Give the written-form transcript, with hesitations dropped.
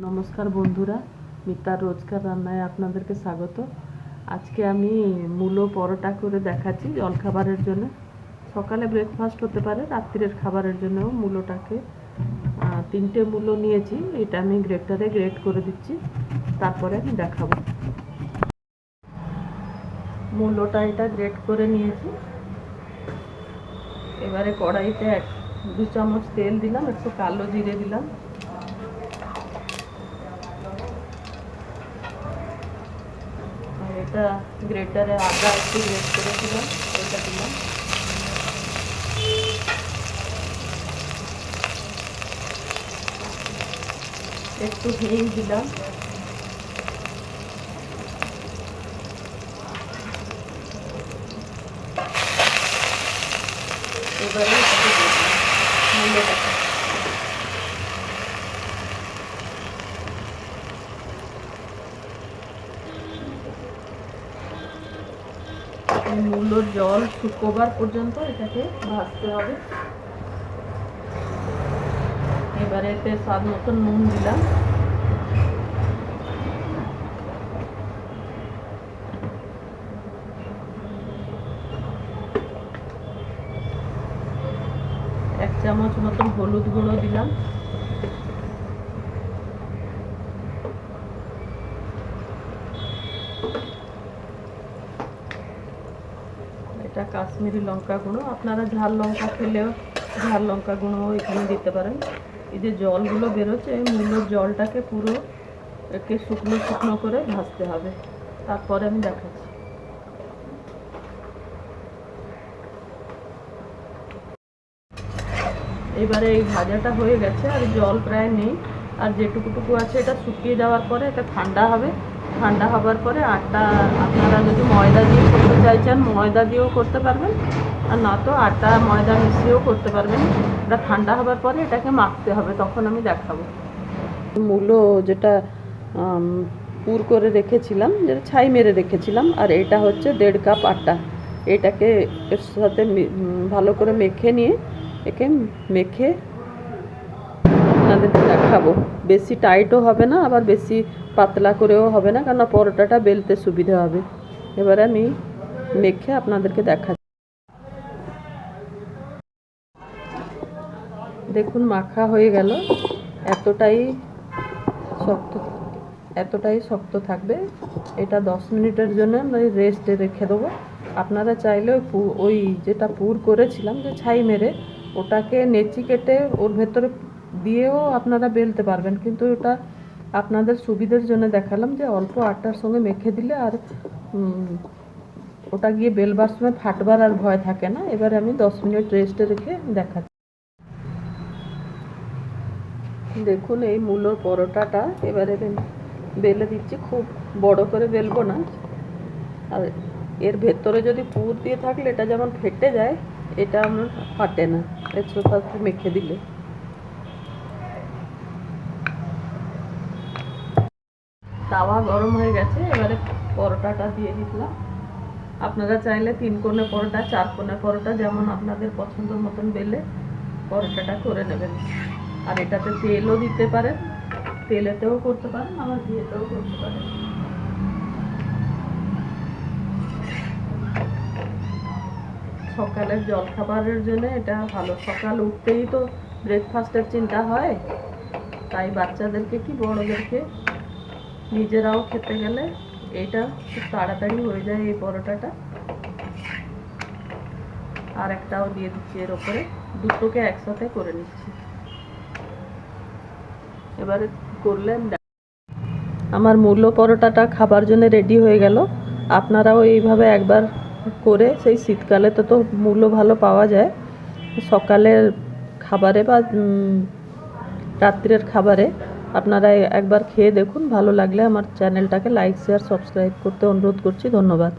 নমস্কার বন্ধুরা, মিতার রোজকার রান্নায় আপনাদেরকে স্বাগত। আজকে আমি মূলো পরোটা করে দেখাচ্ছি জলখাবারের জন্য। সকালে ব্রেকফাস্ট হতে পারে, রাত্রির খাবারের জন্যও মূলোটাকে 3টে মূলো নিয়েছি। এটা আমি গ্রেটারে গ্রেট করে দিচ্ছি, তারপরে আমি দেখাবো। মূলোটা এটা গ্রেট করে নিয়েছি। এবারে কড়াইতে 2 চামচ তেল দিলাম, একটু কালো জিরে দিলাম, এটা গ্রেটারে আদা একটু গ্রেট করে দিলাম, এটা দিলাম। একটু হিং দিলাম, এবারে মূলোটাকে মূলোর জল শুকোবার পর্যন্ত এটাকে ভাজতে হবে। এবারে এতে স্বাদ মতো নুন দিলাম, এক চামচ মতন হলুদ গুঁড়ো দিলাম, এটা কাশ্মীরি লঙ্কা গুঁড়ো। আপনারা ঝাল লঙ্কা খেলেও ঝাল লঙ্কা গুঁড়ো এখানে দিতে পারেন। এই যে জলগুলো বেরোচ্ছে, এই মূলোর জলটাকে পুরো একে শুকনো শুকনো করে ভাজতে হবে, তারপরে আমি দেখাচ্ছি। এবারে এই ভাজাটা হয়ে গেছে, আর জল প্রায় নেই, আর যেটুকুটুকু আছে এটা শুকিয়ে যাওয়ার পরে এটা ঠান্ডা হবে। ঠান্ডা হবার পরে আটা, আপনারা যদি ময়দা দিয়ে করতে চাইছেন ময়দা দিয়েও করতে পারবেন, আর না তো আটা ময়দা মিশিয়েও করতে পারবেন। এটা ঠান্ডা হবার পরে এটাকে মাখতে হবে, তখন আমি দেখাবো। মূলো যেটা পুর করে রেখেছিলাম, যেটা ছাই মেরে রেখেছিলাম, আর এটা হচ্ছে 1.5 কাপ আটা। এটাকে এর সাথে ভালো করে মেখে নিয়ে একে মেখে আপনাদেরকে দেখাবো। বেশি টাইটও হবে না, আবার বেশি পাতলা করেও হবে না, কারণ পরোটাটা বেলতে সুবিধা হবে। এবারে আমি মেখে আপনাদেরকে দেখাচ্ছি। দেখুন মাখা হয়ে গেল, এতটাই শক্ত থাকবে। এটা 10 মিনিটের জন্য আমি রেস্টে রেখে দেবো। আপনারা চাইলে ওই যেটা পুর করেছিলাম যে ছাই মেরে, ওটাকে নেচি কেটে ওর ভেতরে দিয়েও আপনারা বেলতে পারবেন, কিন্তু ওটা আপনাদের সুবিধার জন্য দেখালাম যে অল্প আটার সঙ্গে মেখে দিলে আর ওটা গিয়ে বেলবার সময় ফাটবার আর ভয় থাকে না। এবারে আমি 10 মিনিট রেস্টে রেখে দেখাচ্ছি। দেখুন এই মূলোর পরোটাটা এবারে বেলে দিচ্ছি, খুব বড় করে বেলবো না। আর এর ভেতরে যদি পুর দিয়ে থাকলে এটা যেমন ফেটে যায়, এটা আমার ফাটে না এর সাথে মেখে দিলে। তাওয়া গরম হয়ে গেছে, এবারে পরোটাটা দিয়ে দিলাম। আপনারা চাইলে 3 কোণে পরোটা, 4 কোণে পরোটা, যেমন আপনাদের পছন্দ মতন বেলে পরোটাটা করে নেবেন। আর এটাতে তেলও দিতে পারেন, তেলেতেও করতে পারেন, আবার ঘিয়েতেও করতে পারেন। সকালের জলখাবারের জন্য এটা ভালো। সকাল উঠতেই তো ব্রেকফাস্টের চিন্তা হয়, তাই বাচ্চাদেরকে কি বড়োদেরকে নিজেরাও খেতে গেলে এটা খুব তাড়াতাড়ি হয়ে যায় এই পরোটাটা। আর একটাও দিয়ে দিচ্ছি এর ওপরে, দুটোকে একসাথে করে নিচ্ছি। এবারে করলে আমার মূলো পরোটাটা খাবার জন্য রেডি হয়ে গেল। আপনারাও এইভাবে একবার করে, সেই শীতকালে তো মূলো ভালো পাওয়া যায়, সকালের খাবারে বা রাত্রের খাবারে আপনারা একবার খেয়ে দেখুন। ভালো লাগলে আমার চ্যানেলটাকে লাইক, শেয়ার, সাবস্ক্রাইব করতে অনুরোধ করছি। ধন্যবাদ।